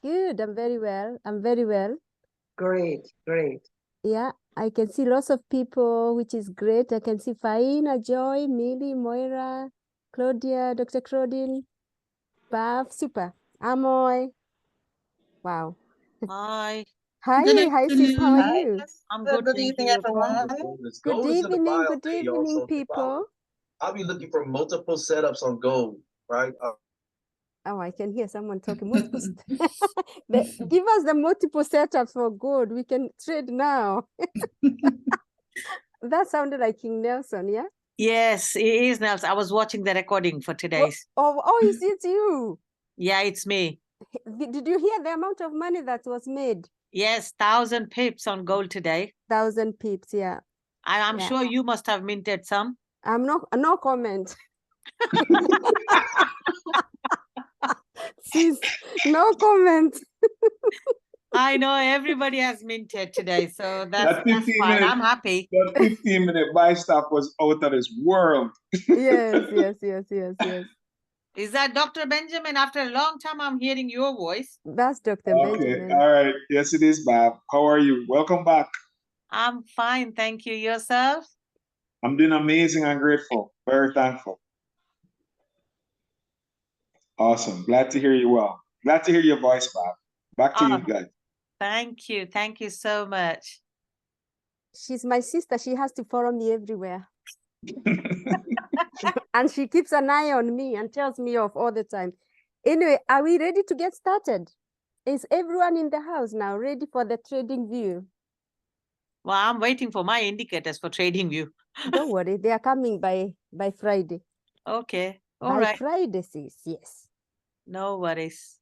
Good. I'm very well. I'm very well. Great, great. Yeah, I can see lots of people, which is great. I can see Faina, Joy, Millie, Moira, Claudia, Dr. Claudine, Bav, super. Amoy. Wow. Hi. Hi, sis. How are Hi. you? I'm Good, good, good thank evening, you. everyone. Good evening. Good evening, people. I'll be looking for multiple setups on Gold, right? Oh, I can hear someone talking. Multiple. Give us the multiple setups for good. We can trade now. That sounded like King Nelson, yeah? Yes, it is, Nels. I was watching the recording for today's. Is it you? Yeah, it's me. Did you hear the amount of money that was made? Yes, 1,000 pips on gold today. 1,000 pips, yeah. I'm Yeah. sure you must have minted some. I'm no comment. Sis, no comment. I know everybody has minted today, so that's That 15 fine. minute, I'm happy. that 15-minute buy stop was out of this world. Yes. Is that Dr. Benjamin? After a long time, I'm hearing your voice. That's Dr. Okay, Benjamin. all right. Yes, it is, Bob. How are you? Welcome back. I'm fine, thank you. Yourself? I'm doing amazing and grateful. Very thankful. Awesome. Glad to hear you well. Glad to hear your voice, Bob. Back to you guys. Thank you. Thank you so much. She's my sister. She has to follow me everywhere. And she keeps an eye on me and tells me off all the time. Anyway, are we ready to get started? Is everyone in the house now ready for the trading view? Well, I'm waiting for my indicators for trading view. Don't worry, they are coming by Friday. Okay. All By right. Friday, sis, yes. No worries.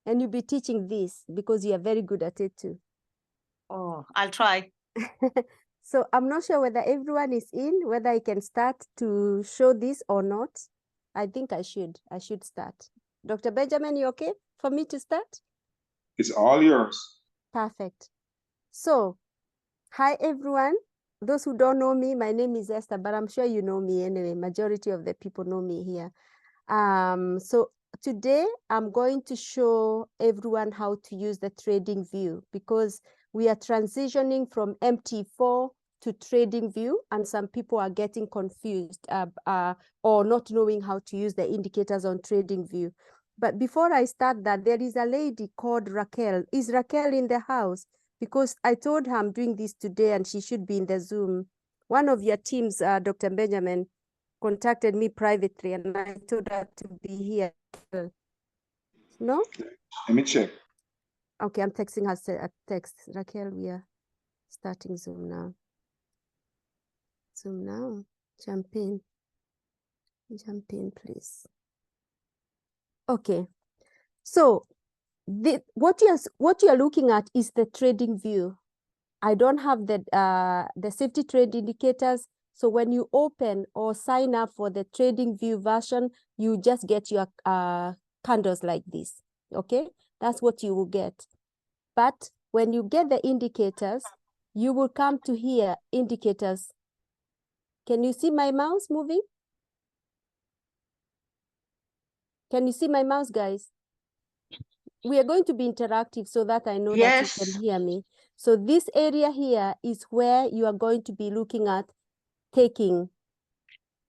And you'll be teaching this because you are very good at it too. Oh, I'll try. So I'm not sure whether everyone is in, whether I can start to show this or not. I think I should start. Dr. Benjamin, you okay for me to start? It's all yours. Perfect. So, hi everyone. Those who don't know me, my name is Esther, but I'm sure you know me anyway. Majority of the people know me here. So today I'm going to show everyone how to use the trading view because we are transitioning from MT4 to trading view, and some people are getting confused or not knowing how to use the indicators on trading view. But before I start that, there is a lady called Raquel. Is Raquel in the house? Because I told her I'm doing this today and she should be in the Zoom. One of your teams, Dr. Benjamin, contacted me privately and I told her to be here. No? Let me check. Okay, I'm texting her a text. Raquel, we are starting Zoom now. Zoom now. Jump in. Jump in, please. Okay. So what you are looking at is the trading view. I don't have the safety trade indicators. So when you open or sign up for the trading view version, you just get your candles like this. Okay, that's what you will get. But when you get the indicators, you will come to here, indicators. Can you see my mouse moving? Can you see my mouse, guys? We are going to be interactive so that I know that you can hear me. So this area here is where you are going to be looking at clicking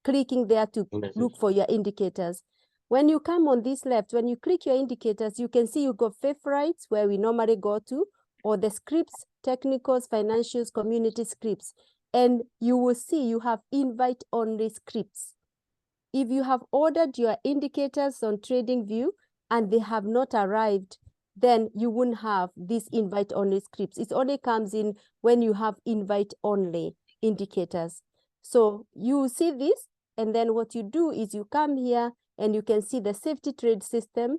there to look for your indicators. When you come on this left, when you click your indicators, you can see you got favorites where we normally go to, or the scripts, technicals, financials, community scripts. And you will see you have invite only scripts. If you have ordered your indicators on TradingView and they have not arrived, then you wouldn't have these invite only scripts. It only comes in when you have invite only indicators. So you see this, and then what you do is you come here and you can see the safety trade system,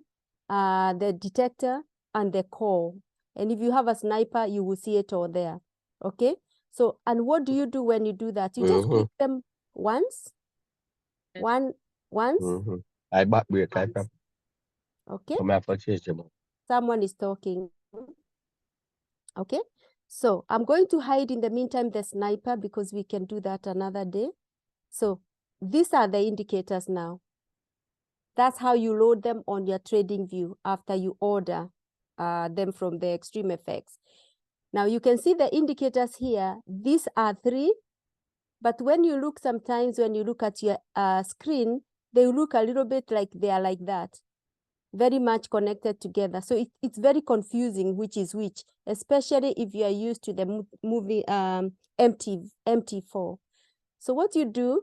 the detector, and the call. And if you have a sniper, you will see it all there. Okay? So, and what do you do when you do that? You just click them once. Once. I bought weird type of. Okay. Someone is talking. Okay. So I'm going to hide in the meantime the sniper because we can do that another day. So these are the indicators now. That's how you load them on your trading view after you order them from the Xtreamfx. Now you can see the indicators here. These are 3, but when you look sometimes, when you look at your screen, they look a little bit like they are like that, very much connected together. So it's very confusing which is which, especially if you are used to the movie MT4. So what you do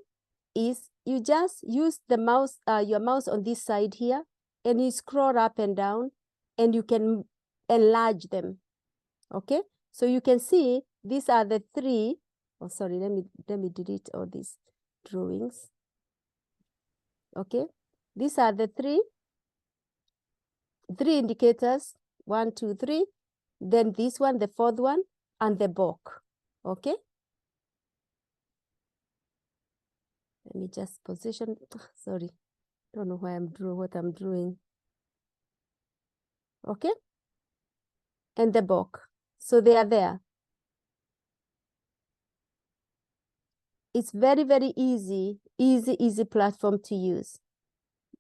is you just use the mouse, your mouse on this side here, and you scroll up and down, and you can enlarge them. Okay, so you can see these are the 3. Oh, sorry, let me delete all these drawings. Okay, these are the 3 indicators, 1, 2, 3. Then this one, the 4th one, and the bulk. Okay. Let me just position. Sorry, don't know why what I'm drawing. Okay, and the bulk. So they are there. It's very, very easy platform to use.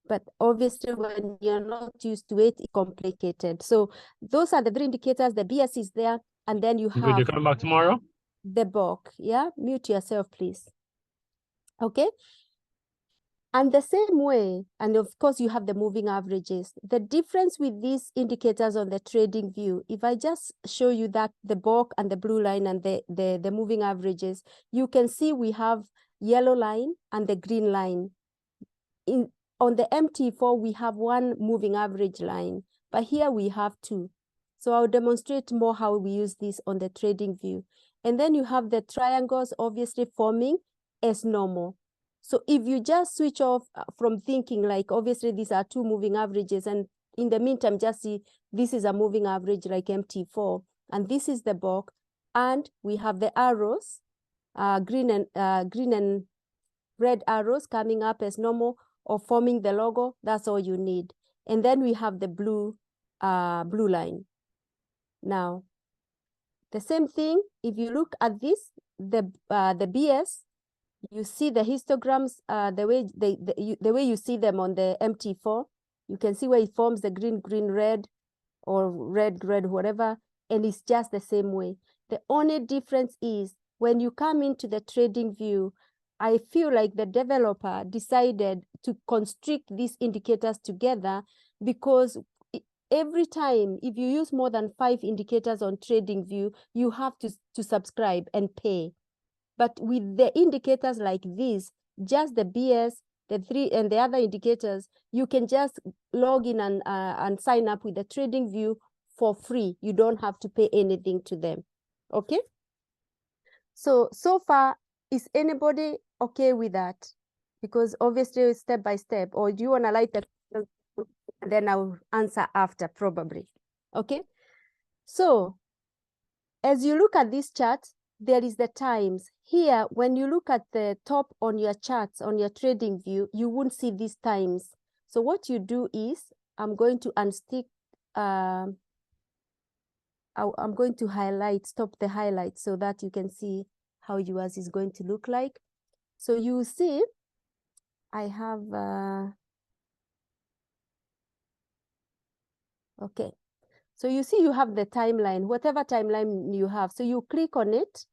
But obviously, when you're not used to it, it's complicated. So those are the 3 indicators. The BS is there, and then you have. You come back tomorrow? The bulk. Yeah, mute yourself, please. Okay. And the same way, and of course, you have the moving averages. The difference with these indicators on the trading view, if I just show you that the bulk and the blue line and the moving averages, you can see we have yellow line and the green line. On the MT4, we have 1 moving average line, but here we have 2. So I'll demonstrate more how we use this on the trading view. And then you have the triangles obviously forming as normal. So if you just switch off from thinking like, obviously these are 2 moving averages, and in the meantime, just see this is a moving average like MT4, and this is the bulk, and we have the arrows, green and red arrows coming up as normal or forming the logo. That's all you need. And then we have the blue line. Now, the same thing, if you look at this, the BS, you see the histograms, the way you see them on the MT4, you can see where it forms the green, red, or red, whatever, and it's just the same way. The only difference is when you come into the trading view, I feel like the developer decided to constrict these indicators together, because every time, if you use more than 5 indicators on trading view, you have to subscribe and pay. But with the indicators like this, just the BS, the 3 and the other indicators, you can just log in and sign up with the trading view for free. You don't have to pay anything to them. Okay. So far, is anybody okay with that? Because obviously step by step, or do you want to light the, then I'll answer after probably. Okay. So as you look at this chart, there is the times. Here, when you look at the top on your charts, on your trading view, you won't see these times. So what you do is, I'm going to unstick, I'm going to highlight, stop the highlight so that you can see how yours is going to look like. So you see, I have, okay. So you see you have the timeline, whatever timeline you have. So you click on it,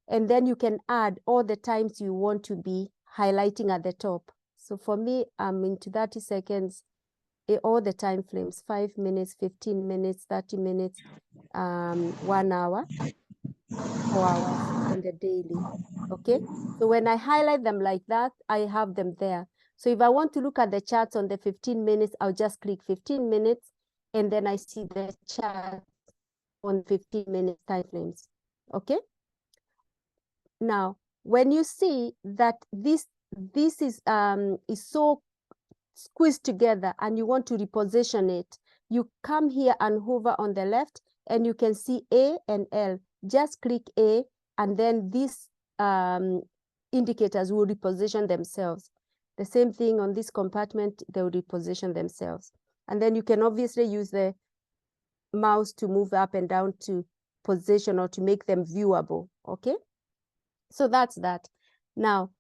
and then you can add all the times you want to be highlighting at the top. So for me, I'm into 30 seconds, all the time frames, 5 minutes, 15 minutes, 30 minutes, 1 hour, 4 hours, and the daily. Okay. So when I highlight them like that, I have them there. So if I want to look at the charts on the 15 minutes, I'll just click 15 minutes, and then I see the chart on 15 minute time frames. Okay. Now, when you see that this is so squeezed together and you want to reposition it, you come here and hover on the left, and you can see A and L. Just click A, and then these indicators will reposition themselves. The same thing on this compartment, they will reposition themselves. And then you can obviously use the mouse to move up and down to position or to make them viewable. Okay. So that's that. Now,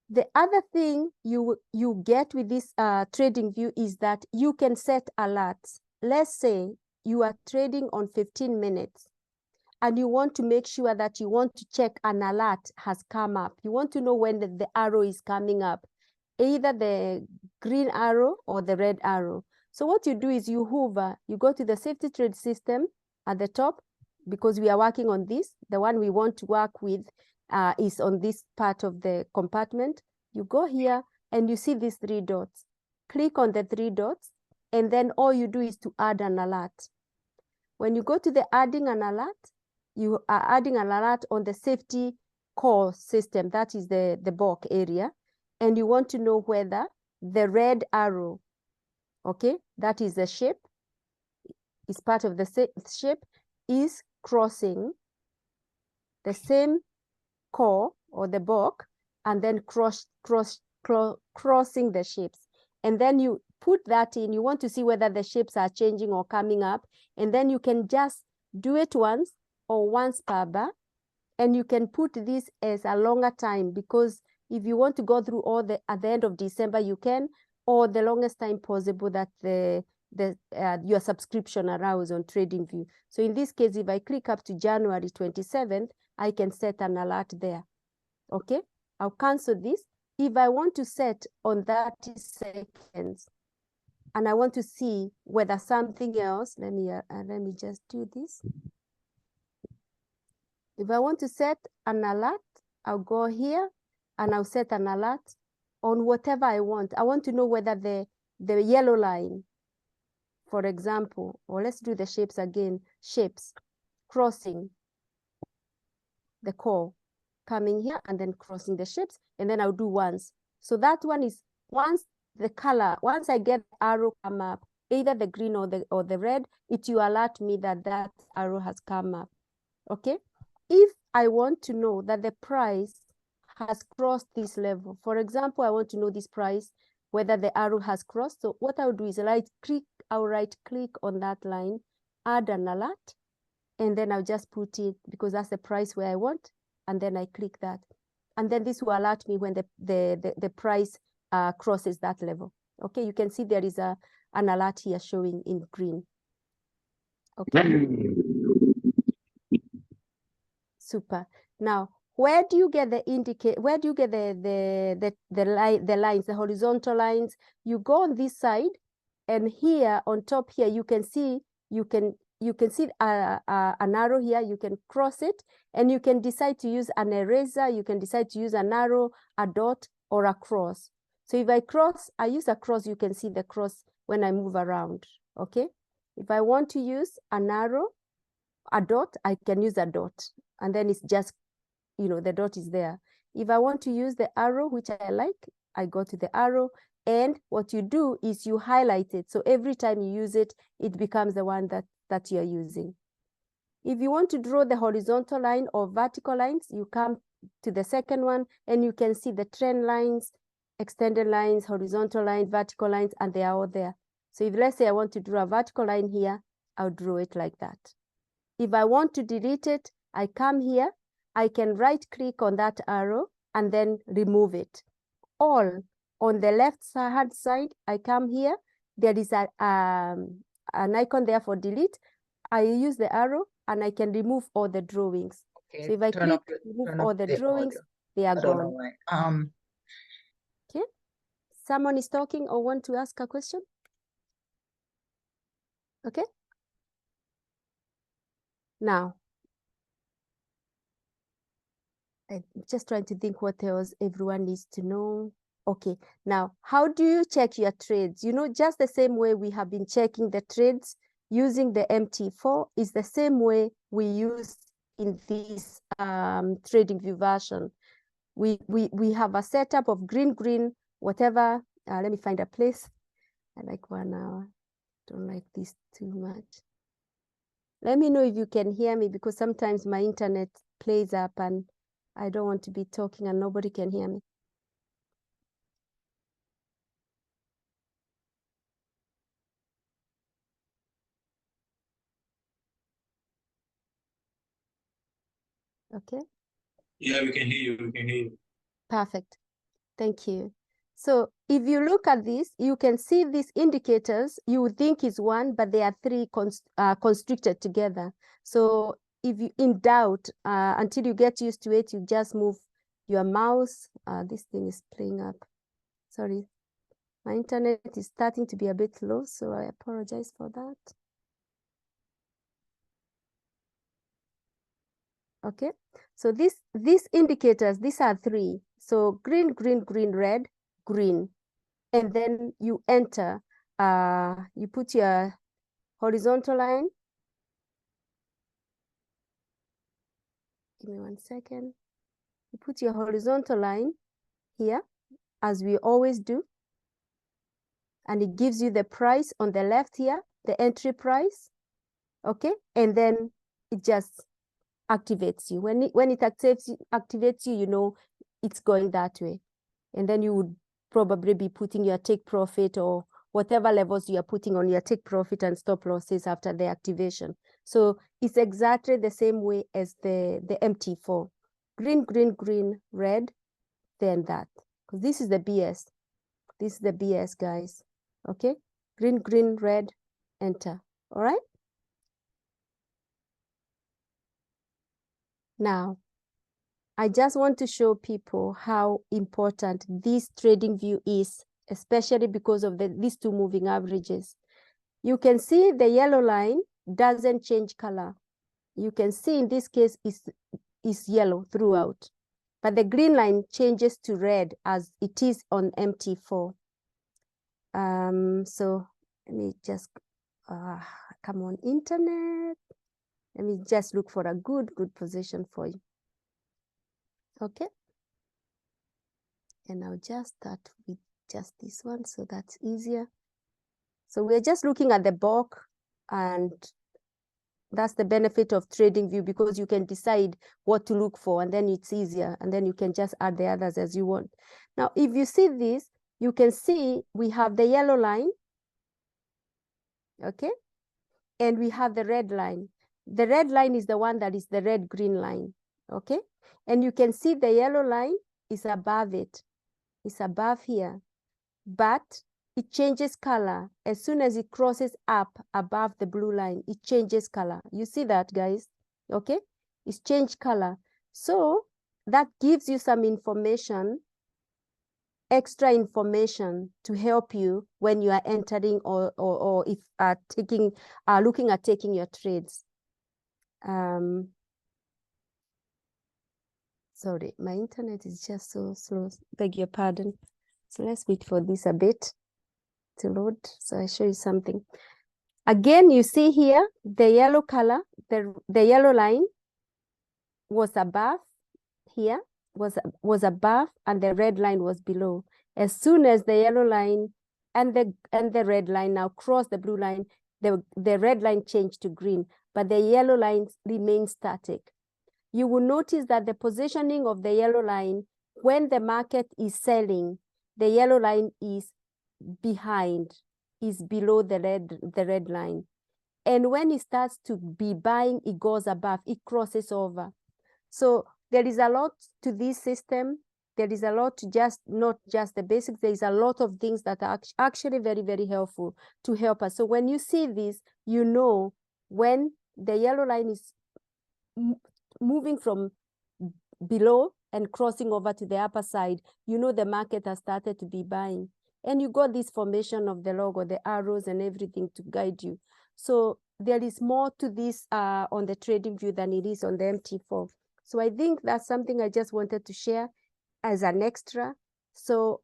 the other thing you get with this trading view is that you can set alerts. Let's say you are trading on 15 minutes and you want to make sure that you want to check an alert has come up. You want to know when the arrow is coming up, either the green arrow or the red arrow. So what you do is you hover, you go to the safety trade system at the top, because we are working on this. The one we want to work with is on this part of the compartment. You go here and you see these 3 dots. Click on the 3 dots, and then all you do is to add an alert. When you go to the adding an alert, you are adding an alert on the safety core system, that is the bulk area, and you want to know whether the red arrow, okay, that is the shape, is part of the shape, is crossing the same core or the bulk, and then crossing the shapes. And then you put that in. You want to see whether the shapes are changing or coming up, and then you can just do it once or once per bar, and you can put this as a longer time, because if you want to go through all at the end of December, you can, or the longest time possible that your subscription allows on TradingView. So in this case, if I click up to January 27th, I can set an alert there. Okay, I'll cancel this. If I want to set on 30 seconds, and I want to see whether something else, let me just do this. If I want to set an alert, I'll go here and I'll set an alert on whatever I want. I want to know whether the yellow line, for example, or let's do the shapes again, shapes, crossing the core, coming here and then crossing the shapes, and then I'll do once. So that one is once the color, once I get arrow come up, either the green or the red, it will alert me that that arrow has come up. Okay. If I want to know that the price has crossed this level, for example, I want to know this price, whether the arrow has crossed. So what I'll do is I'll right click on that line, add an alert, and then I'll just put it, because that's the price where I want, and then I click that. And then this will alert me when the price crosses that level. Okay, you can see there is an alert here showing in green. Okay. Super. Now, where do you get the where do you get the lines, the horizontal lines? You go on this side, and here on top here, you can see an arrow here. You can cross it, and you can decide to use an eraser. You can decide to use an arrow, a dot, or a cross. So if I use a cross, you can see the cross when I move around. Okay. If I want to use an arrow, a dot, I can use a dot, and then it's just, the dot is there. If I want to use the arrow, which I like, I go to the arrow, and what you do is you highlight it. So every time you use it, it becomes the one that you're using. If you want to draw the horizontal line or vertical lines, you come to the second one, and you can see the trend lines, extended lines, horizontal lines, vertical lines, and they are all there. So if, let's say, I want to draw a vertical line here, I'll draw it like that. If I want to delete it, I come here, I can right click on that arrow and then remove it. All on the left hand side, I come here, there is an icon there for delete. I use the arrow and I can remove all the drawings. Okay, So if I click remove all the drawings, they are gone. Okay. Someone is talking or want to ask a question? Okay. Now, I'm just trying to think what else everyone needs to know. Okay, now, how do you check your trades? Just the same way we have been checking the trades using the MT4 is the same way we use in this TradingView version. We have a setup of green, whatever. Let me find a place. I like 1 hour. Don't like this too much. Let me know if you can hear me, because sometimes my internet plays up and I don't want to be talking and nobody can hear me. Okay. Yeah, we can hear you. We can hear you. Perfect. Thank you. So if you look at this, you can see these indicators, you would think is one, but they are three constricted together. So if you in doubt, until you get used to it, you just move your mouse. This thing is playing up. Sorry, my internet is starting to be a bit low, so I apologize for that. Okay, so these indicators, these are three. So green, green, green, red, green. And then you enter, you put your horizontal line. Give me 1 second. You put your horizontal line here, as we always do. And it gives you the price on the left here, the entry price. Okay, and then it just activates you. When it activates you, you know it's going that way. And then you would probably be putting your take profit or whatever levels you are putting on your take profit and stop losses after the activation. So it's exactly the same way as the MT4. Green, green, green, red, then that. Because this is the BS. This is the BS, guys. Okay? Green, green, red, enter. All right? Now, I just want to show people how important this trading view is, especially because of these two moving averages. You can see the yellow line doesn't change color. You can see in this case is yellow throughout, but the green line changes to red as it is on MT4. So let me just, come on internet. Let me just look for a good position for you. Okay. And I'll just start with just this one, so that's easier. So we're just looking at the bulk, and that's the benefit of trading view, because you can decide what to look for, and then it's easier, and then you can just add the others as you want. Now, if you see this, you can see we have the yellow line, okay? And we have the red line. The red line is the one that is the red-green line, okay? And you can see the yellow line is above it. It's above here, but it changes color as soon as it crosses up above the blue line. It changes color. You see that, guys? Okay, it's changed color. So that gives you some information, extra information to help you when you are entering or if looking at taking your trades. Sorry, my internet is just so slow. Beg your pardon. So let's wait for this a bit to load, so I show you something. Again, you see here the yellow color, the yellow line was above here, was above, and the red line was below. As soon as the yellow line and the red line now cross the blue line, the red line changed to green, but the yellow line remains static. You will notice that the positioning of the yellow line, when the market is selling, the yellow line is behind, is below the red line. And when it starts to be buying, it goes above, it crosses over. So there is a lot to this system. There is a lot to not just the basics. There is a lot of things that are actually very, very helpful to help us. So when you see this, you know when the yellow line is moving from below and crossing over to the upper side, you know the market has started to be buying. And you got this formation of the logo, the arrows and everything to guide you. So there is more to this on the trading view than it is on the MT4. So I think that's something I just wanted to share as an extra. So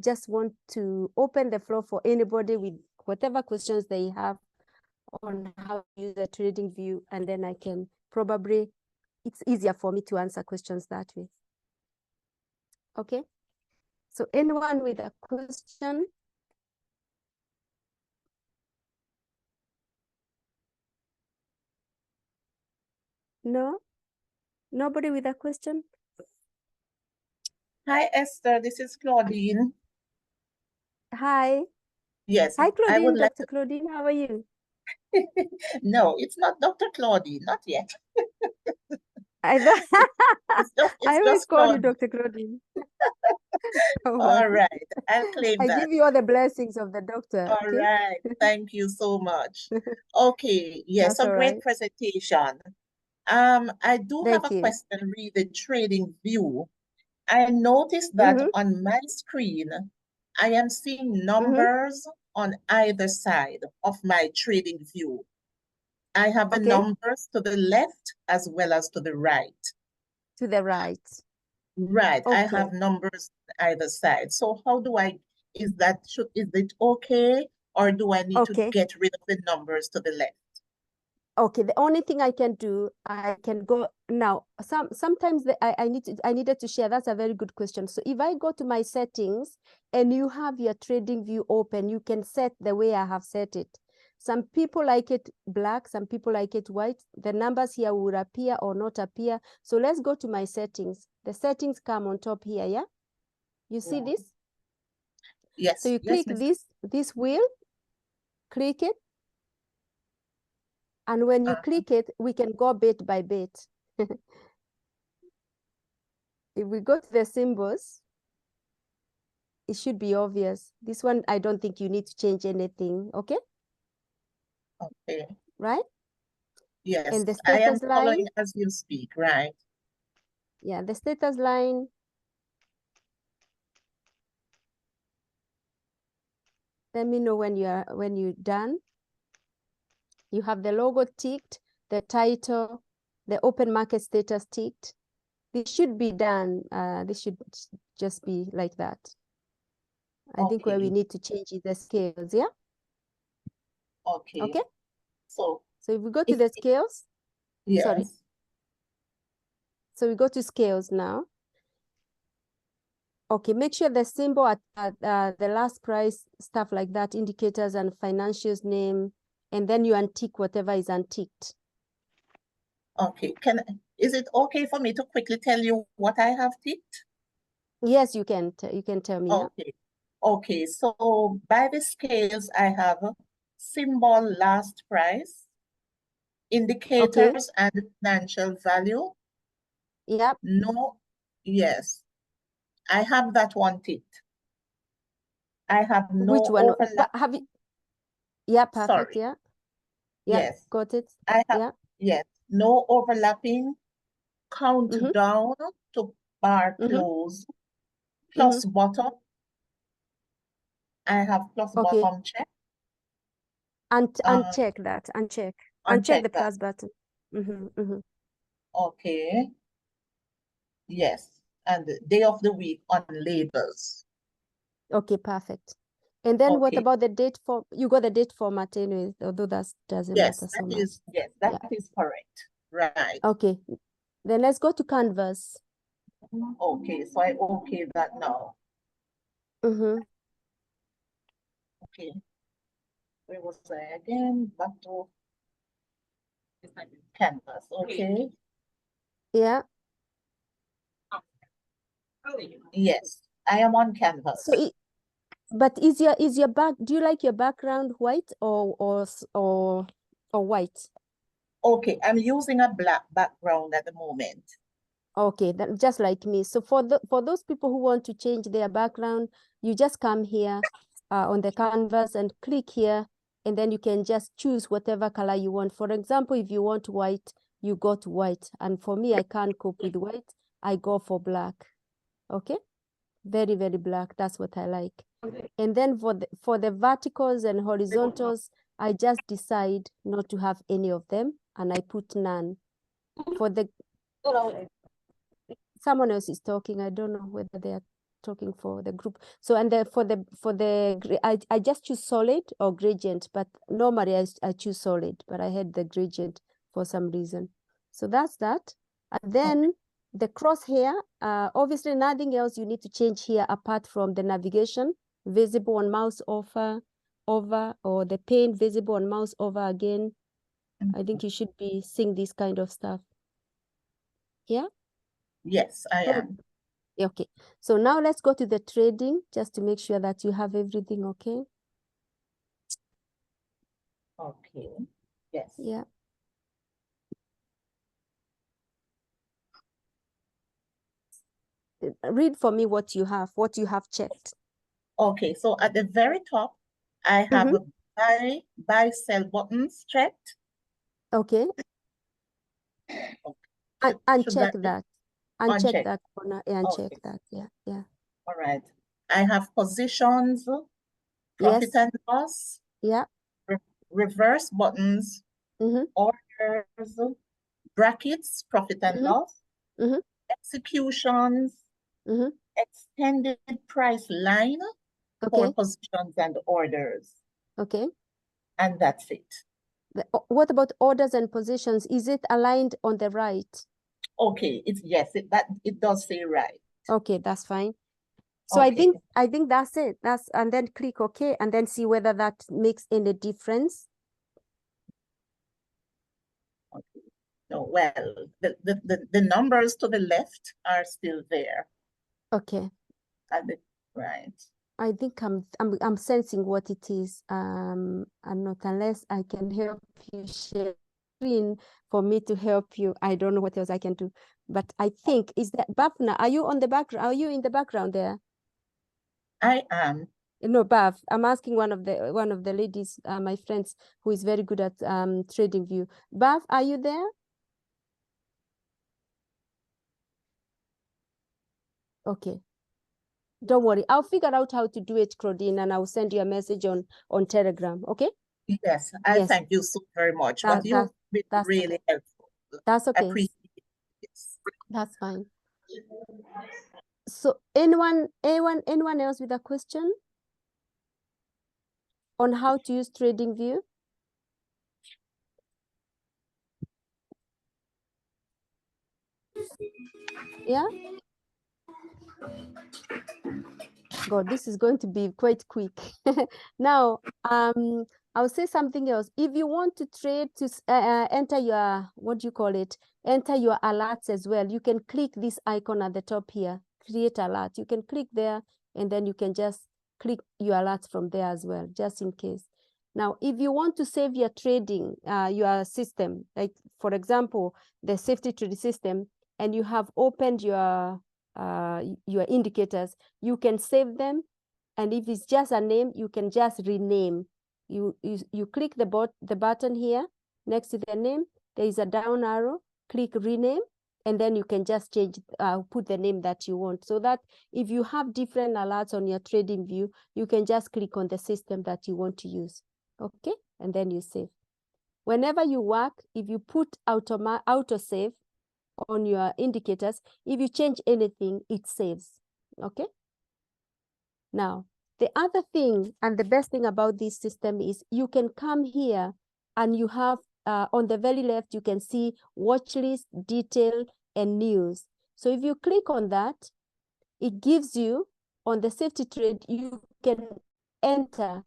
just want to open the floor for anybody with whatever questions they have on how to use the trading view, and then I can probably, it's easier for me to answer questions that way. Okay, so anyone with a question? No? Nobody with a question? Hi, Esther. This is Claudine. Hi. Yes, Hi, I Claudine, would like Dr. Claudine, how are you? No, it's not Dr. Claudine, not yet. I It's always just call you Claudine. Dr. Claudine. Don't All worry. right, I'll claim I that. give you all the blessings of the doctor. All Okay. right, thank you so much. Okay, yes, That's a all great right. presentation. I do have Thank a you. question re the trading view. I noticed that Mm-hmm. on my screen, I am seeing Mm-hmm. numbers on either side of my trading view. I have the Okay. numbers to the left as well as to the right. To the right. Right, I Okay. have numbers on either side. So how do I, is it okay? Or do I need to Okay. get rid of the numbers to the left? Okay, the only thing I can do, I can go now. Sometimes I needed to share. That's a very good question. So if I go to my settings and you have your trading view open, you can set the way I have set it. Some people like it black, some people like it white. The numbers here will appear or not appear. So let's go to my settings. The settings come on top here, yeah? You see this? Yes, So you yes, click Miss. this wheel, click it. And when you click it, we can go bit by bit. If we go to the symbols, it should be obvious. This one, I don't think you need to change anything, okay? Okay, Right? yes, And the I am status line, following as you speak, right? yeah, the status line. Let me know when you're done. You have the logo ticked, the title, the open market status ticked. This should be done. This should just be like that. I think where we Okay, need to change is the scales, yeah? okay. Okay? So So if we go to if, the scales, sorry. yes, So we go to scales now. Okay, make sure the symbol at the last price, stuff like that, indicators and financials name, and then you untick whatever is unticked. okay. Is it okay for me to quickly tell you what I have ticked? Yes, you can tell me. Yeah. Okay, okay. So by the scales, I have symbol last price, indicators and financial value. Yep. No, yes, I have that one ticked. I have Which no one? overlap. Have you? Yeah, perfect. Sorry, Yeah. Yeah. yes, Got it. I have, Yeah. yes, no overlapping, countdown to bar close, plus bottom. I have plus Okay. bottom check. Uncheck that. Uncheck Uncheck the that. plus button. Okay, yes, and the day of the week on labels. Okay, perfect. And then what Okay, about the date form? You got the date format anyway, although that doesn't yes, matter so that much. is, yes, Yeah. that is correct. Right. Okay. Then let's go to Canvas. Okay, so I okay that now. Okay. Where was I again? Back to Canvas. Okay. Yeah. Yes, I am on Canvas. So but is your back, do you like your background white or white? Okay, I'm using a black background at the moment. Okay, then just like me. So for those people who want to change their background, you just come here on the canvas and click here, and then you can just choose whatever color you want. For example, if you want white, you go to white. And for me, I can't cope with white. I go for black. Okay, very, very black. That's what I like. And then for the verticals and horizontals, I just decide not to have any of them, and I put none. For the someone else is talking. I don't know whether they are talking for the group. So and I just choose solid or gradient, but normally I choose solid, but I had the gradient for some reason. So that's that. And then the crosshair, obviously nothing else you need to change here apart from the navigation, visible on mouse over, or the pane visible on mouse over again. I think you should be seeing this kind of stuff. Yeah? Yes, I am. Okay, so now let's go to the trading just to make sure that you have everything okay. Okay, yes. Yeah. read for me what you have checked. Okay, so at the very top, I have buy sell buttons checked. Okay. Should Uncheck be that. Uncheck unchecked? that corner. Uncheck Okay. that. Yeah. All right. I have positions, profit Yes. and loss, Yeah. reverse buttons, orders, brackets, profit and loss, executions, extended price line for Okay. positions and orders. Okay. And that's it. What about orders and positions? Is it aligned on the right? Okay, yes, it does say right. Okay, that's fine. So Okay. I think that's it. And then click OK and then see whether that makes any difference. Okay. No, well, the numbers to the left are still there. Okay. Right. I think I'm sensing what it is. I'm not, unless I can help you share screen for me to help you. I don't know what else I can do. But I think is that Bafna, are you on the background? Are you in the background there? I am. No, Baf. I'm asking one of the ladies, my friends, who is very good at TradingView. Baf, are you there? Okay. Don't worry. I'll figure out how to do it, Claudine, and I'll send you a message on Telegram. Okay? Yes, I Yes. thank you so very much. But you've been that's really okay. helpful. That's okay. Appreciate it. That's fine. So anyone else with a question on how to use TradingView? Yeah. God, this is going to be quite quick. Now, I'll say something else. If you want to trade to enter your, what do you call it? Enter your alerts as well. You can click this icon at the top here, create alert. You can click there and then you can just click your alerts from there as well, just in case. Now, if you want to save your trading, your system, like for example, the safety trade system, and you have opened your indicators, you can save them, and if it's just a name, you can just rename. You click the button here next to the name. There is a down arrow. Click rename, and then you can just change, put the name that you want. So that if you have different alerts on your TradingView, you can just click on the system that you want to use. Okay, and then you save. Whenever you work, if you put auto save on your indicators, if you change anything, it saves. Okay. Now, the other thing and the best thing about this system is you can come here and you have on the very left, you can see watch list, detail, and news. So if you click on that, it gives you on the safety trade, you can enter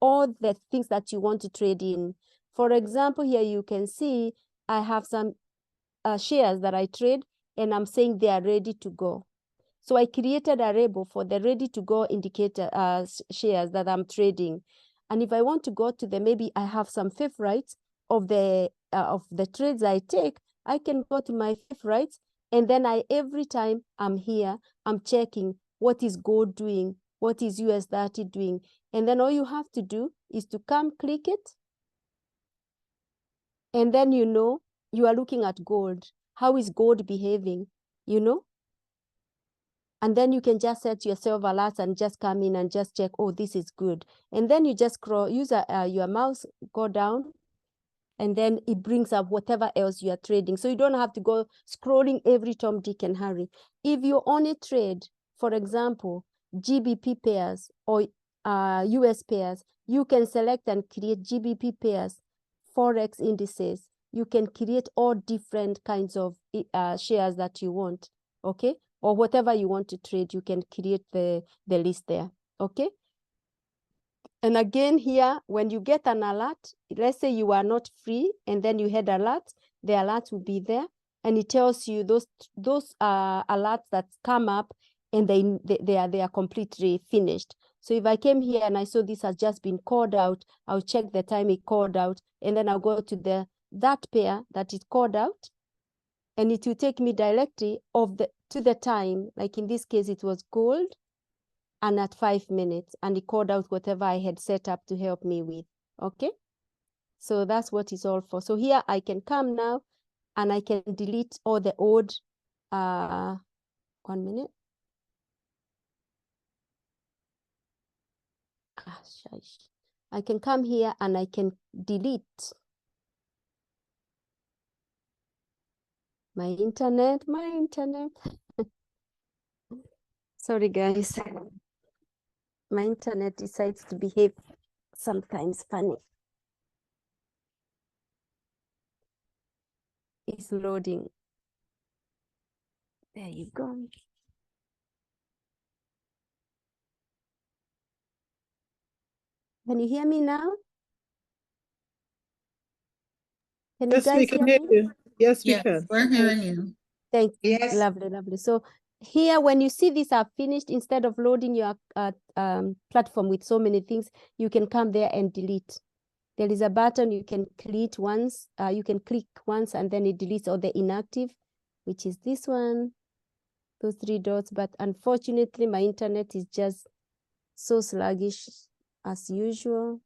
all the things that you want to trade in. For example, here you can see I have some shares that I trade, and I'm saying they are ready to go. So I created a label for the ready to go indicator shares that I'm trading. And if I want to go to the, maybe I have some favorites of the trades I take, I can go to my favorites, and then every time I'm here, I'm checking what is gold doing, what is US30 doing. And then all you have to do is to come click it. And then you are looking at gold. How is gold behaving? And then you can just set yourself alerts and just come in and just check, oh, this is good. And then you just use your mouse, go down, and then it brings up whatever else you are trading. So you don't have to go scrolling every Tom, Dick, and Harry. If you only trade, for example, GBP pairs or US pairs, you can select and create GBP pairs, Forex indices. You can create all different kinds of shares that you want, okay? Or whatever you want to trade, you can create the list there, okay? And again here, when you get an alert, let's say you are not free and then you had alert, the alert will be there and it tells you those alerts that come up and they are completely finished. So if I came here and I saw this has just been called out, I'll check the time it called out, and then I'll go to that pair that is called out. and it will take me directly to the time. Like in this case, it was gold and at 5 minutes, and it called out whatever I had set up to help me with. Okay, so that's what it's all for. So here I can come now and I can delete all the old 1 minute. I can come here and I can delete my internet. Sorry guys, my internet decides to behave sometimes funny. It's loading. There you go. Can you hear me now? Can you Yes, we guys can hear hear me? you. Yes, we Yes, can. we're hearing you. Thank you. Yes. Lovely, lovely. So here, when you see these are finished, instead of loading your platform with so many things, you can come there and delete. There is a button you can click once. You can click once and then it deletes all the inactive, which is this one, those 3 dots. But unfortunately, my internet is just so sluggish as usual.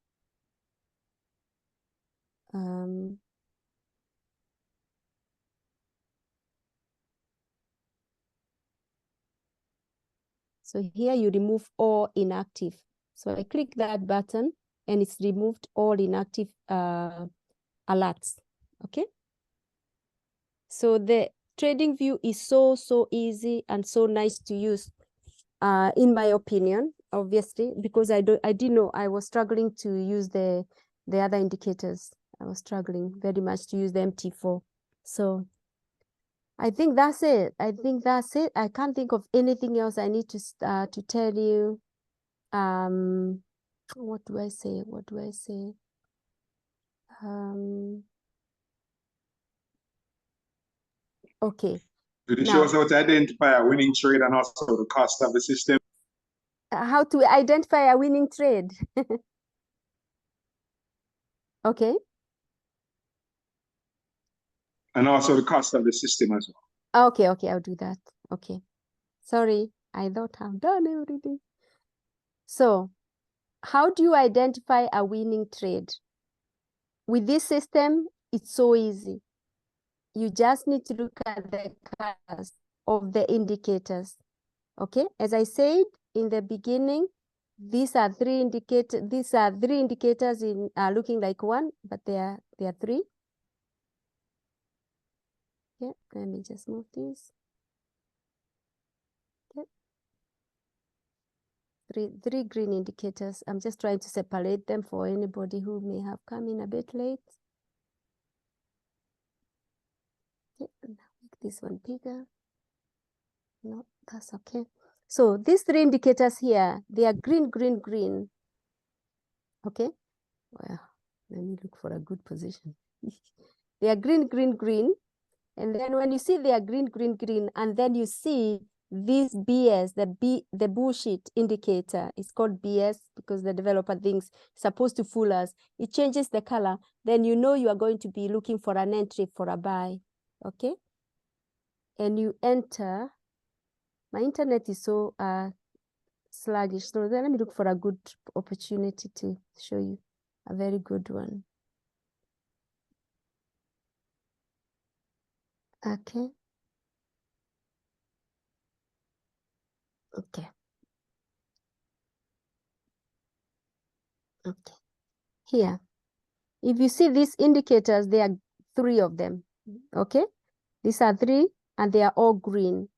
So here you remove all inactive. So I click that button and it's removed all inactive alerts. Okay. So the trading view is so easy and so nice to use, in my opinion, obviously, because I didn't know. I was struggling to use the other indicators. I was struggling very much to use the MT4. So I think that's it. I can't think of anything else I need to tell you. What do I say? Okay. Did it Now, show us how to identify a winning trade and also the cost of the system? how to identify a winning trade? Okay. And also the cost of the system as well. Okay, I'll do that. Okay. Sorry, I thought I've done everything. So, how do you identify a winning trade? With this system, it's so easy. You just need to look at the colors of the indicators. Okay, as I said in the beginning, these are 3 indicators. These are 3 indicators in looking like one, but they are 3. Okay, let me just move this. Okay. 3 green indicators. I'm just trying to separate them for anybody who may have come in a bit late. Okay, and make this one bigger. No, that's okay. So these 3 indicators here, they are green, green, green. Okay. Well, let me look for a good position. They are green, green, green. And then when you see they are green, green, green, and then you see this BS, the bullshit indicator, it's called BS because the developer thinks it's supposed to fool us. It changes the color. Then you know you are going to be looking for an entry for a buy. Okay. And you enter. My internet is so sluggish. So then let me look for a good opportunity to show you a very good one. Okay. Okay. Okay. Here, if you see these indicators, there are 3 of them. Okay. These are 3 and they are all green.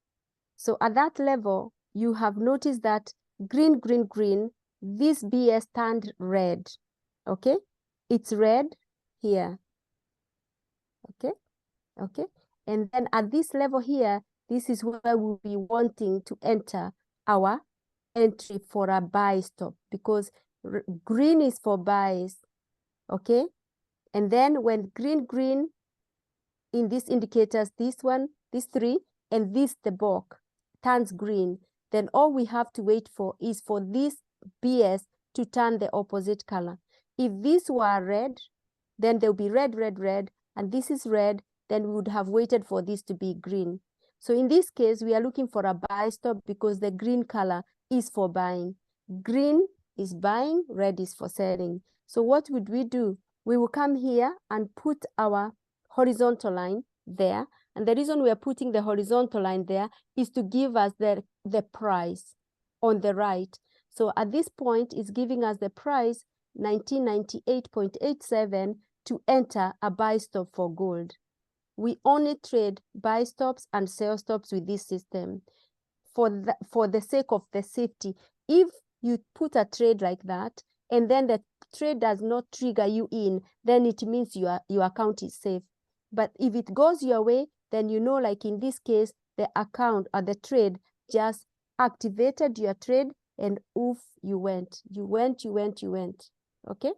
So at that level, you have noticed that green, green, green, this BS turned red. Okay. It's red here. Okay. Okay. And then at this level here, this is where we'll be wanting to enter our entry for a buy stop because green is for buys. Okay. And then when green, green in these indicators, this one, these 3, and this, the bulk, turns green, then all we have to wait for is for this BS to turn the opposite color. If these were red, then there'll be red, red, red, and this is red, then we would have waited for this to be green. So in this case, we are looking for a buy stop because the green color is for buying. Green is buying, red is for selling. So what would we do? We will come here and put our horizontal line there. And the reason we are putting the horizontal line there is to give us the price on the right. So at this point, it's giving us the price 1998.87 to enter a buy stop for gold. We only trade buy stops and sell stops with this system for the sake of the safety. If you put a trade like that and then the trade does not trigger you in, then it means your account is safe. But if it goes your way, then you know, like in this case, the account or the trade just activated your trade and oof, you went. Okay?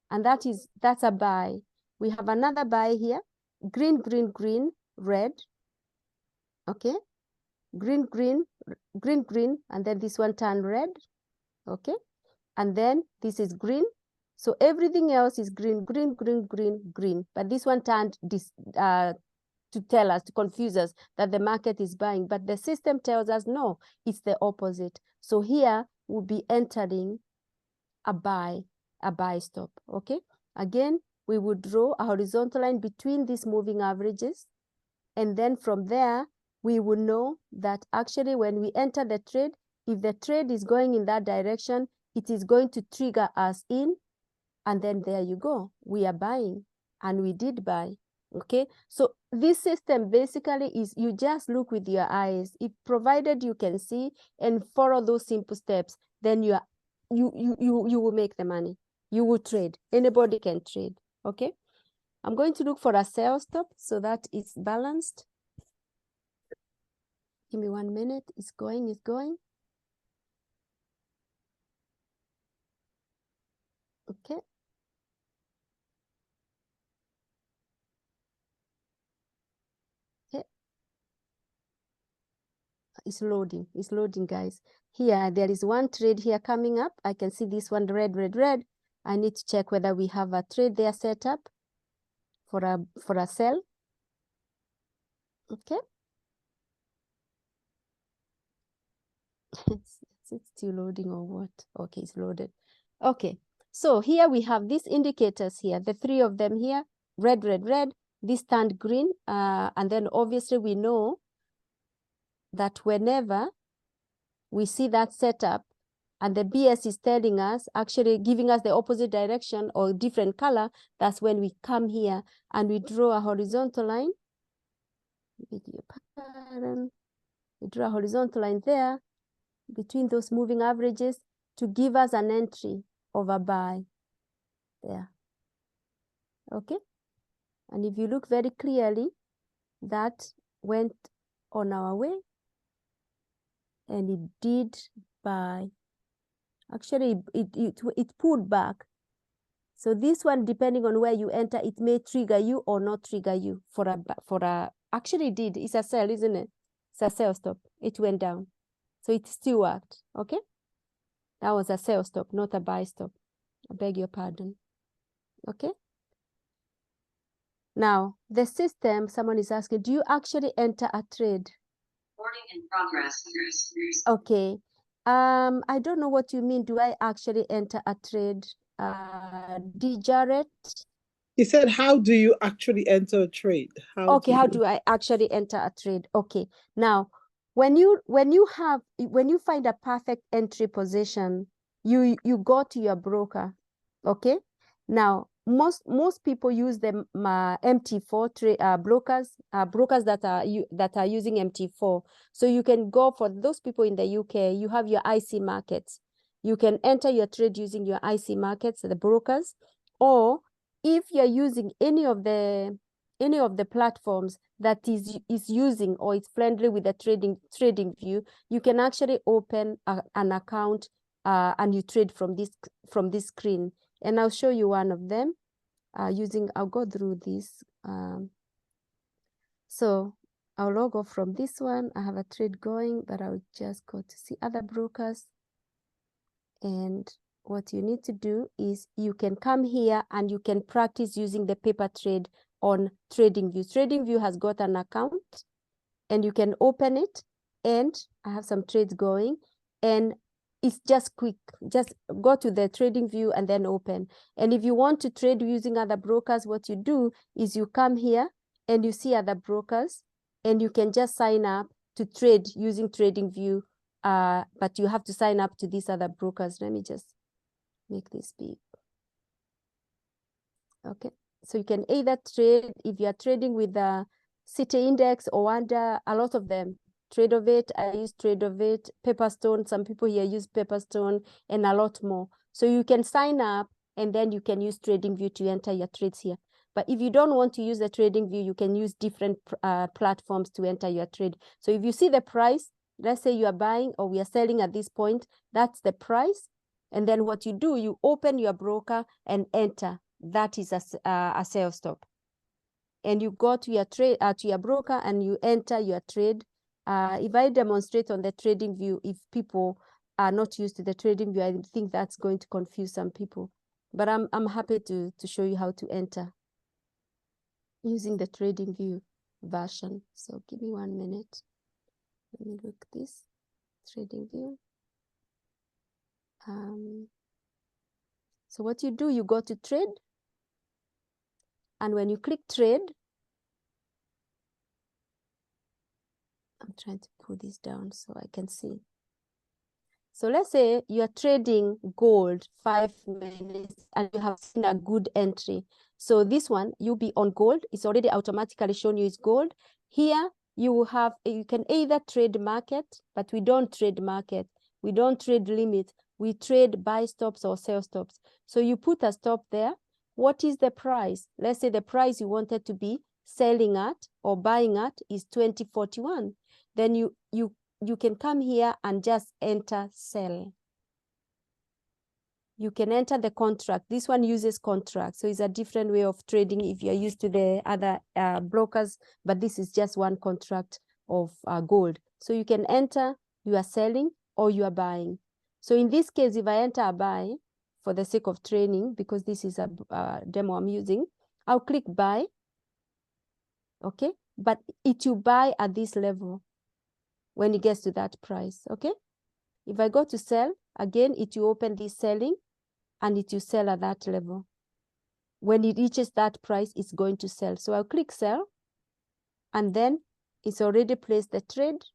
And that's a buy. We have another buy here. Green, green, green, red. Okay? Green, green, green, green, and then this one turned red. Okay? And then this is green. So everything else is green, green, green, green, green. But this one turned this to tell us, to confuse us that the market is buying. But the system tells us no, it's the opposite. So here we'll be entering a buy stop. Okay? Again, we would draw a horizontal line between these moving averages. And then from there, we will know that actually when we enter the trade, if the trade is going in that direction, it is going to trigger us in. And then there you go. We are buying. And we did buy. Okay? So this system basically is you just look with your eyes. If provided you can see and follow those simple steps, then you will make the money. You will trade. Anybody can trade. Okay? I'm going to look for a sell stop so that it's balanced. Give me 1 minute. It's going. Okay. Okay. It's loading, guys. Here, there is one trade here coming up. I can see this one, red, red, red. I need to check whether we have a trade there set up for a sell. Okay. It's still loading or what? Okay, it's loaded. Okay, so here we have these indicators here, the three of them here, red, red, red, this turned green. And then obviously we know that whenever we see that setup and the BS is telling us, actually giving us the opposite direction or different color, that's when we come here and we draw a horizontal line. We draw a horizontal line there between those moving averages to give us an entry of a buy there. Okay? And if you look very clearly, that went on our way and it did buy. Actually, it pulled back. So this one, depending on where you enter, it may trigger you or not trigger you for a actually it did. It's a sell, isn't it? It's a sell stop. It went down. So it still worked. Okay? That was a sell stop, not a buy stop. I beg your pardon. Okay? Now, the system, someone is asking, do you actually enter a trade? Recording in progress. Okay. I don't know what you mean. Do I actually enter a trade? D. Jarrett? He said, how do you actually enter a trade? How do I actually enter a trade? Okay. Now, when you find a perfect entry position, you go to your broker. Okay. Now, most people use the MT4 brokers that are using MT4. So you can go for those people in the UK. You have your IC markets. You can enter your trade using your IC markets, the brokers, or if you're using any of the platforms that is using or it's friendly with the trading view, you can actually open an account and you trade from this screen. And I'll show you one of them I'll go through this. So I'll log off from this one. I have a trade going, but I'll just go to see other brokers. And what you need to do is you can come here and you can practice using the paper trade on TradingView. TradingView has got an account and you can open it, and I have some trades going, and it's just quick. Just go to the TradingView and then open. And if you want to trade using other brokers, what you do is you come here and you see other brokers, and you can just sign up to trade using TradingView, but you have to sign up to these other brokers. Let me just make this big. Okay, so you can either trade, if you are trading with the City Index or under a lot of them, Trade-O-Vate, I use Trade-O-Vate, Pepperstone, some people here use Pepperstone, and a lot more. So you can sign up and then you can use TradingView to enter your trades here. But if you don't want to use the TradingView, you can use different platforms to enter your trade. So if you see the price, let's say you are buying or we are selling at this point, that's the price. And then what you do, you open your broker and enter. That is a sell stop. And you go to your trade to your broker and you enter your trade. If I demonstrate on the TradingView, if people are not used to the TradingView, I think that's going to confuse some people. But I'm happy to show you how to enter using the TradingView version. So give me 1 minute. Let me look at this TradingView. So what you do, you go to trade. And when you click trade, I'm trying to pull this down so I can see. So let's say you are trading gold 5 minutes and you have seen a good entry. So this one, you'll be on gold. It's already automatically shown you is gold. Here you can either trade market, but we don't trade market. We don't trade limit. We trade buy stops or sell stops. So you put a stop there. What is the price? Let's say the price you wanted to be selling at or buying at is 2041. Then you can come here and just enter sell. You can enter the contract. This one uses contract. So it's a different way of trading if you're used to the other brokers, but this is just one contract of gold. So you can enter, you are selling or you are buying. So in this case, if I enter a buy, for the sake of training, because this is a demo I'm using, I'll click buy, okay? But it will buy at this level when it gets to that price, okay? If I go to sell, again, it will open this selling and it will sell at that level. When it reaches that price, it's going to sell. So I'll click sell and then it's already placed the trade.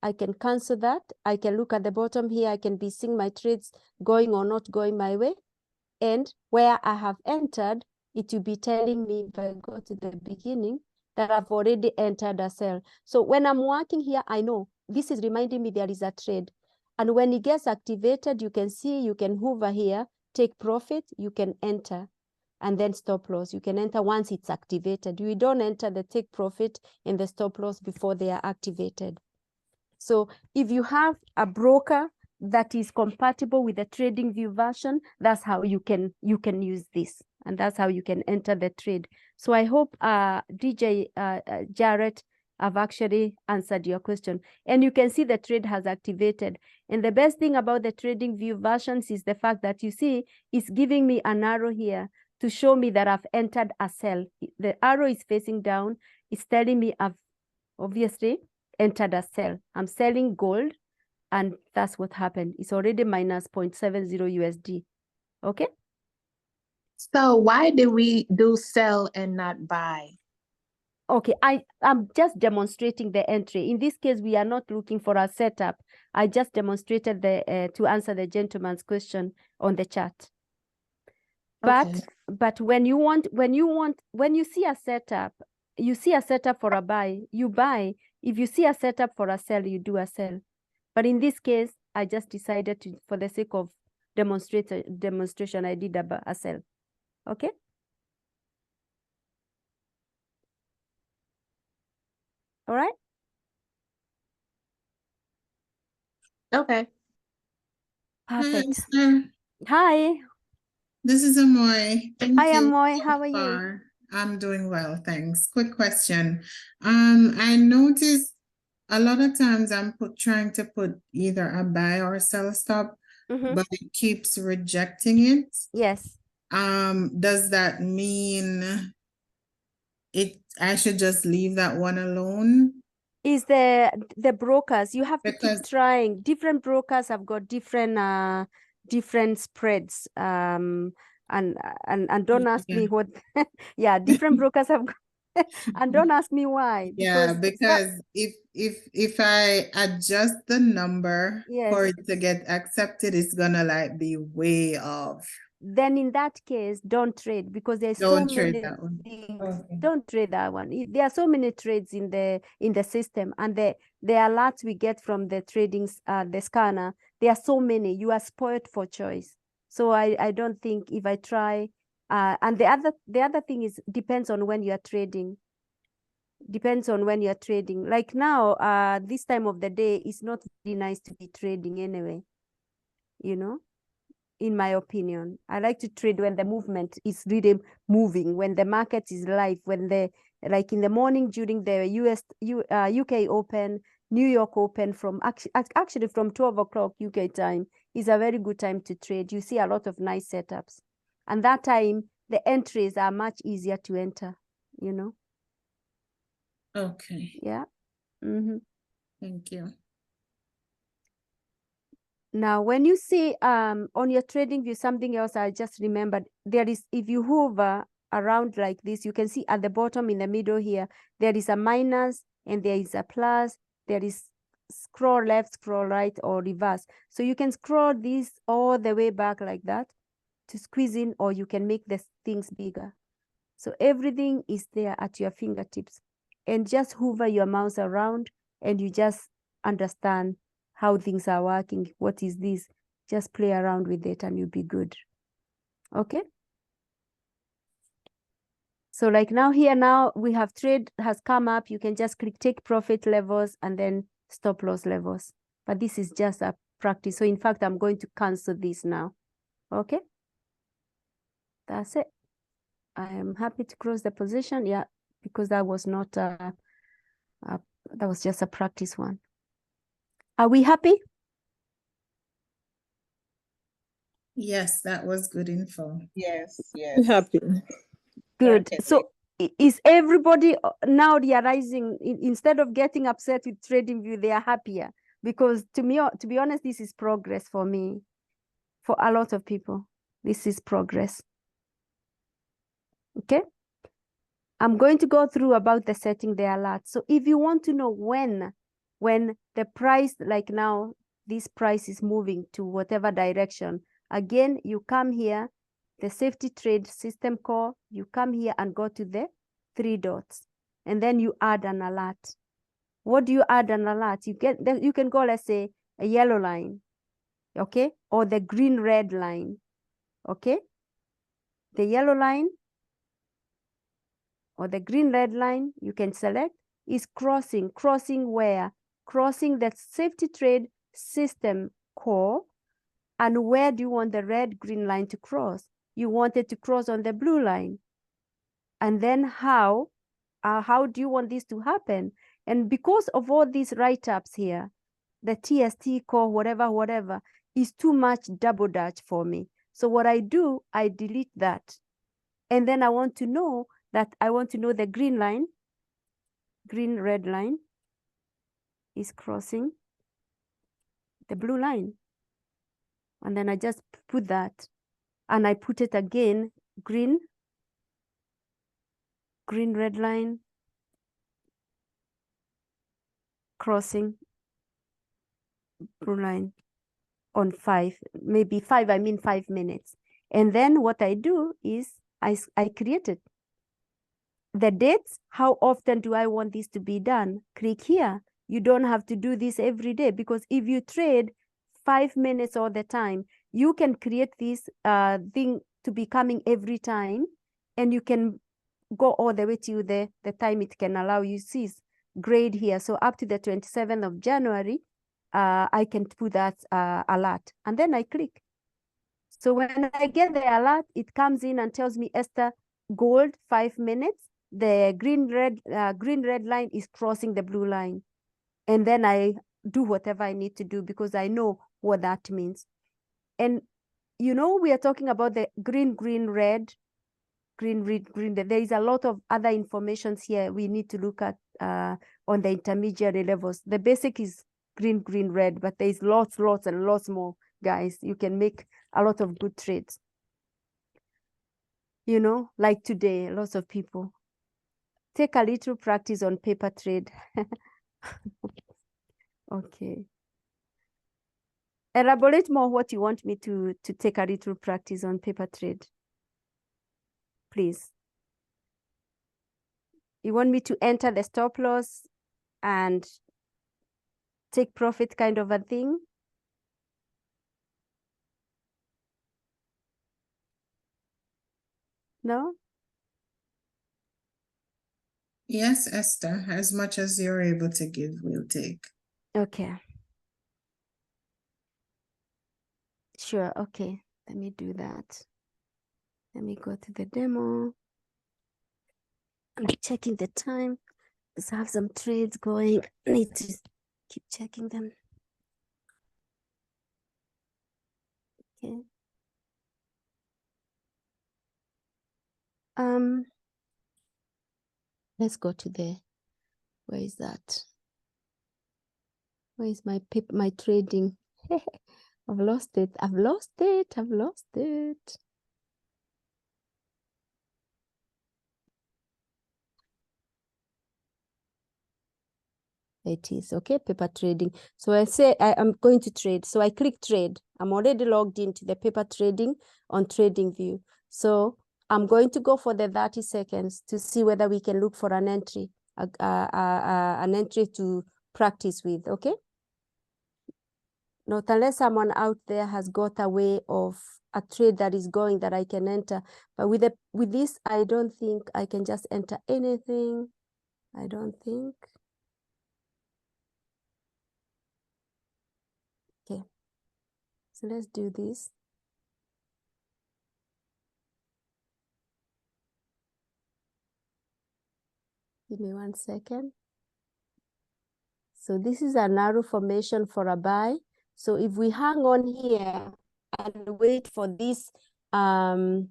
I can cancel that. I can look at the bottom here. I can be seeing my trades going or not going my way. And where I have entered, it will be telling me, if I go to the beginning, that I've already entered a sell. So when I'm working here, I know this is reminding me there is a trade. And when it gets activated, you can see, you can hover here, take profit, you can enter, and then stop loss. You can enter once it's activated. You don't enter the take profit and the stop loss before they are activated. So if you have a broker that is compatible with the TradingView version, that's how you can use this, and that's how you can enter the trade. So I hope DJ Jarrett, I've actually answered your question, and you can see the trade has activated. And the best thing about the TradingView versions is the fact that you see it's giving me an arrow here to show me that I've entered a sell. The arrow is facing down. It's telling me I've obviously entered a sell. I'm selling gold, and that's what happened. It's already minus 0.70 USD. Okay. So why do we do sell and not buy? Okay, I'm just demonstrating the entry. In this case, we are not looking for a setup. I just demonstrated the to answer the gentleman's question on the chat. Okay. But when you see a setup, you see a setup for a buy, you buy. If you see a setup for a sell, you do a sell. But in this case, I just decided to, for the sake of demonstration, I did a sell. Okay. All right. Okay. Perfect. Hi, Esther. Hi. This is Amoy. Thank Hi, you Amoy. so How are you? far. I'm doing well, thanks. Quick question. I noticed a lot of times I'm trying to put either a buy or sell stop, but it keeps rejecting it. Yes. Does that mean I should just leave that one alone? Is the brokers. You have to Because- keep trying. Different brokers have got different different spreads. And don't ask me Yeah. what yeah, different brokers have got and don't ask me why. Yeah, some- because if I adjust the number for Yes. it to get accepted, it's gonna like be way off. then in that case, don't trade because there's so Don't trade many that one. things. Okay. Don't trade that one. There are so many trades in the system, and the alerts we get from the the scanner. There are so many. You are spoiled for choice. So I don't think if I try. And the other thing is depends on when you are trading. Depends on when you are trading. Like now, this time of the day is not really nice to be trading anyway. You know. In my opinion, I like to trade when the movement is really moving, when the market is live, when like in the morning during the UK Open, New York Open, from actually from 12 o'clock UK time is a very good time to trade. You see a lot of nice setups, and that time the entries are much easier to enter. You know. Okay, Yeah. Mm-hmm. thank you. Now, when you see on your trading view, something else I just remembered, there is, if you hover around like this, you can see at the bottom in the middle here, there is a minus and there is a plus, there is scroll left, scroll right, or reverse. So you can scroll this all the way back like that to squeeze in, or you can make the things bigger. So everything is there at your fingertips, and just hover your mouse around and you just understand how things are working. What is this? Just play around with it and you'll be good. Okay. So like now we have trade has come up. You can just click take profit levels and then stop loss levels. But this is just a practice. So in fact, I'm going to cancel this now. Okay. That's it. I am happy to close the position. Yeah, because that was not that was just a practice one. Are we happy? Yes, that was good info. Yes, I'm yes. happy. Good. Certainly. So is everybody now realizing instead of getting upset with TradingView, they are happier? Because to be honest, this is progress for me. For a lot of people, this is progress. Okay. I'm going to go through about the setting the alert. So if you want to know when the price, like now, this price is moving to whatever direction, again, you come here, the safety trade system call, you come here and go to the 3 dots, and then you add an alert. What do you add an alert? You can go, let's say, a yellow line, okay? Or the green red line, okay? The yellow line or the green red line you can select is crossing where? Crossing the safety trade system core. And where do you want the red green line to cross? You want it to cross on the blue line. And then how do you want this to happen? And because of all these write-ups here, the TST core, whatever, is too much double dutch for me. So what I do, I delete that. And then I want to know the green line, green red line is crossing the blue line. And then I just put that and I put it again, green red line crossing blue line on 5, maybe 5, I mean 5 minutes. And then what I do is I created the dates. How often do I want this to be done? Click here. You don't have to do this every day, because if you trade 5 minutes all the time, you can create this thing to be coming every time, and you can go all the way to the time it can allow you. See grade here. So up to the 27th of January, I can put that alert, and then I click. So when I get the alert, it comes in and tells me, Esther, gold 5 minutes. The green red line is crossing the blue line, and then I do whatever I need to do because I know what that means. And we are talking about the green red green, red, green. There is a lot of other informations here we need to look at on the intermediary levels. The basic is green, green, red, but there is lots and lots more, guys. You can make a lot of good trades. You know, like today, lots of people. Take a little practice on paper trade. Okay. Elaborate more what you want me to take a little practice on paper trade. Please. You want me to enter the stop loss and take profit kind of a thing? No? Yes, Esther, as much as you're able to give, we'll take. Okay. Sure, okay. Let me do that. Let me go to the demo. I'm checking the time because I have some trades going. I need to keep checking them. Okay. Let's go to the, where is that? Where is my trading? I've lost it. I've lost it. I've lost it. It is okay, paper trading. So I say I'm going to trade. So I click trade. I'm already logged into the paper trading on trading view. So I'm going to go for the 30 seconds to see whether we can look for an entry, an entry to practice with, okay? Not unless someone out there has got a way of a trade that is going that I can enter. But with this, I don't think I can just enter anything. I don't think. Okay. So let's do this. Give me 1 second. So this is a narrow formation for a buy. So if we hang on here and wait for this line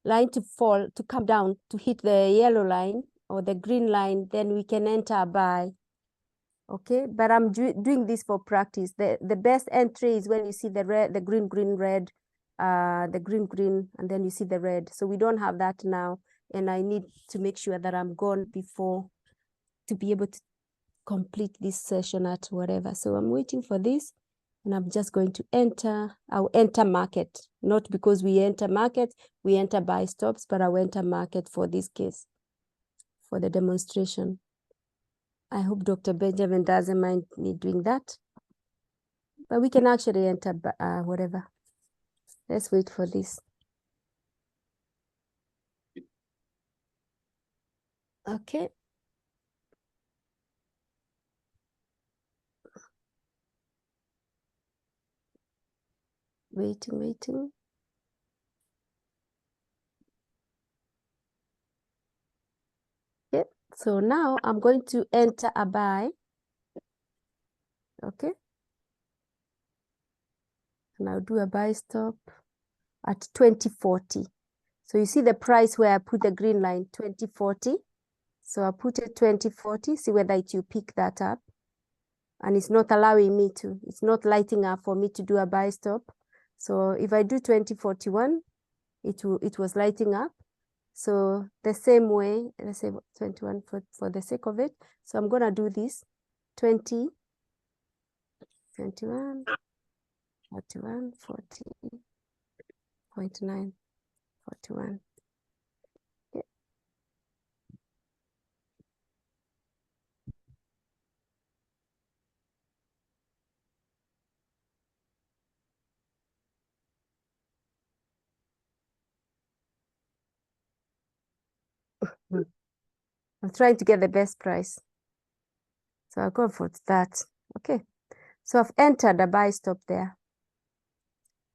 to fall, to come down, to hit the yellow line or the green line, then we can enter a buy. Okay, but I'm doing this for practice. The best entry is when you see the red, the green, green, red, the green, green, and then you see the red. So we don't have that now. And I need to make sure that I'm gone before to be able to complete this session at whatever. So I'm waiting for this and I'm just going to enter. I'll enter market, not because we enter market, we enter buy stops, but I'll enter market for this case, for the demonstration. I hope Dr. Benjamin doesn't mind me doing that, but we can actually enter whatever. Let's wait for this. Okay. Waiting. Okay, so now I'm going to enter a buy. Okay. And I'll do a buy stop at 2040. So you see the price where I put the green line, 2040. So I put it 2040, see whether it will pick that up. And it's not allowing me to, it's not lighting up for me to do a buy stop. So if I do 2041, it was lighting up. So the same way, let's say 21 for the sake of it. So I'm gonna do this 20, 21, 41, 40.9, 41. Okay. I'm trying to get the best price. So I'll go for that. Okay. So I've entered a buy stop there.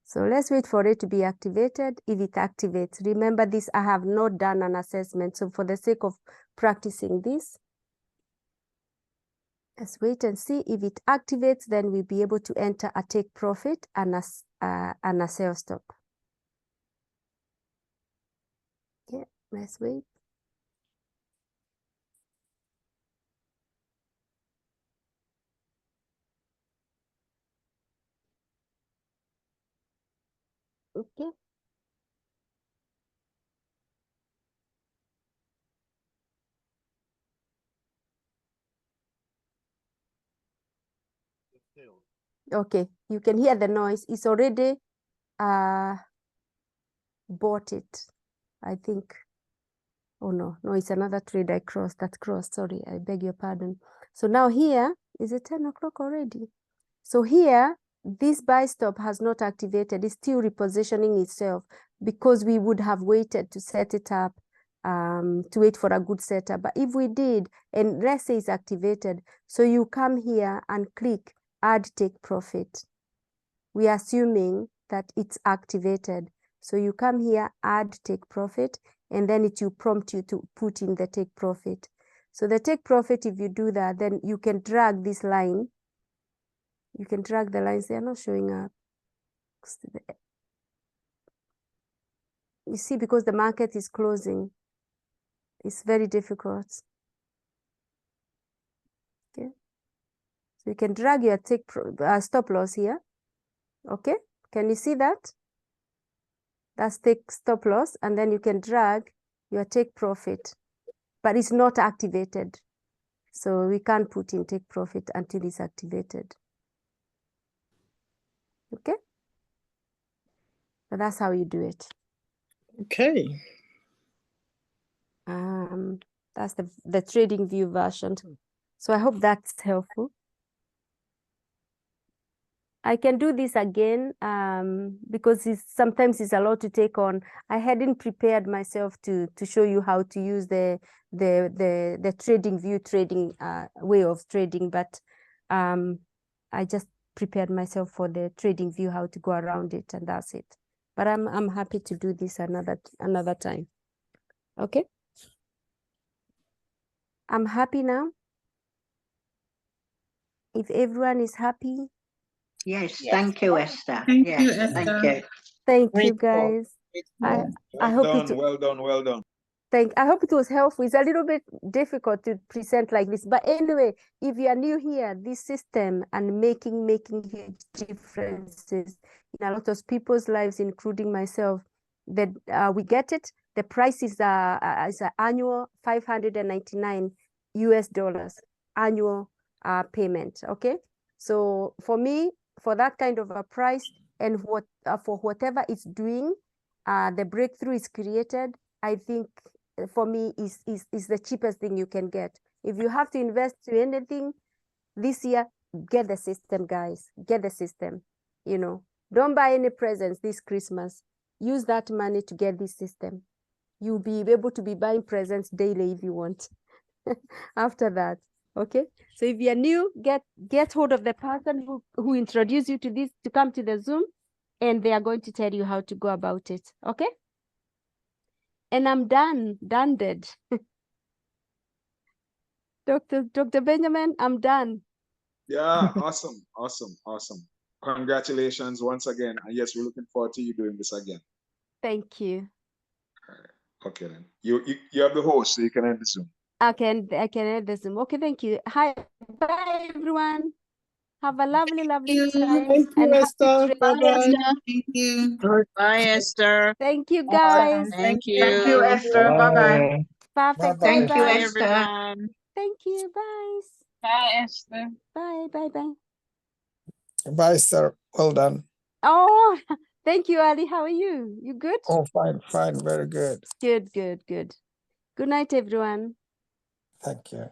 So let's wait for it to be activated. If it activates, remember this, I have not done an assessment. So for the sake of practicing this, let's wait and see. If it activates, then we'll be able to enter a take profit and a sell stop. Let's wait. Okay. Okay, you can hear the noise. It's already bought it, I think. Oh no, it's another trade I crossed. That crossed, sorry, I beg your pardon. So now here, is it 10 o'clock already? So here, this buy stop has not activated. It's still repositioning itself because we would have waited to set it up, to wait for a good setup. But if we did, and let's say it's activated, so you come here and click add take profit. We are assuming that it's activated. So you come here, add take profit, and then it will prompt you to put in the take profit. So the take profit, if you do that, then you can drag this line. You can drag the lines, they are not showing up. You see, because the market is closing, it's very difficult. Okay. So you can drag your stop loss here. Okay, can you see that? That's take stop loss, and then you can drag your take profit, but it's not activated. So we can't put in take profit until it's activated. Okay, but that's how you do it. Okay. That's the trading view version. So I hope that's helpful. I can do this again because sometimes it's a lot to take on. I hadn't prepared myself to show you how to use the trading view way of trading, but I just prepared myself for the trading view, how to go around it, and that's it. But I'm happy to do this another time. Okay. I'm happy now. If everyone is happy. Yes, Yes. thank you, Esther. Thank Yes, you, thank Esther. you. Thank you, Grateful. guys. Grateful. I hope it. Well done, well done. I hope it was helpful. It's a little bit difficult to present like this, but anyway, if you are new here, this system and making huge differences in a lot of people's lives, including myself, that we get it. The price is an annual $599 annual payment. Okay, so for me, for that kind of a price and for whatever it's doing, the breakthrough is created. I think for me is the cheapest thing you can get. If you have to invest to anything this year, get the system, guys. Get the system. You know, don't buy any presents this Christmas. Use that money to get this system. You'll be able to be buying presents daily if you want. After that, okay. So if you're new, get hold of the person who introduced you to this to come to the Zoom, and they are going to tell you how to go about it. Okay. And I'm done dead. Dr. Benjamin, I'm done. Yeah, awesome. Congratulations once again. And yes, we're looking forward to you doing this again. Thank you. Okay, then. You have the host, so you can end the Zoom. I can end the Zoom. Okay, thank you. Hi, bye everyone. Have a lovely time. Thank you, and happy Esther. Bye-bye. Thank you. Bye, Esther. Thank you, guys. Thank Thank you, you. Esther. Bye-bye. Perfect. Thank you, Bye, Bye-bye. Esther. everyone. Thank you. Bye. Bye, Esther. Bye. Bye, sir. Well done. Oh, thank you, Ali. How are you? You good? Oh, fine. Very good. Good. Good night, everyone. Thank you.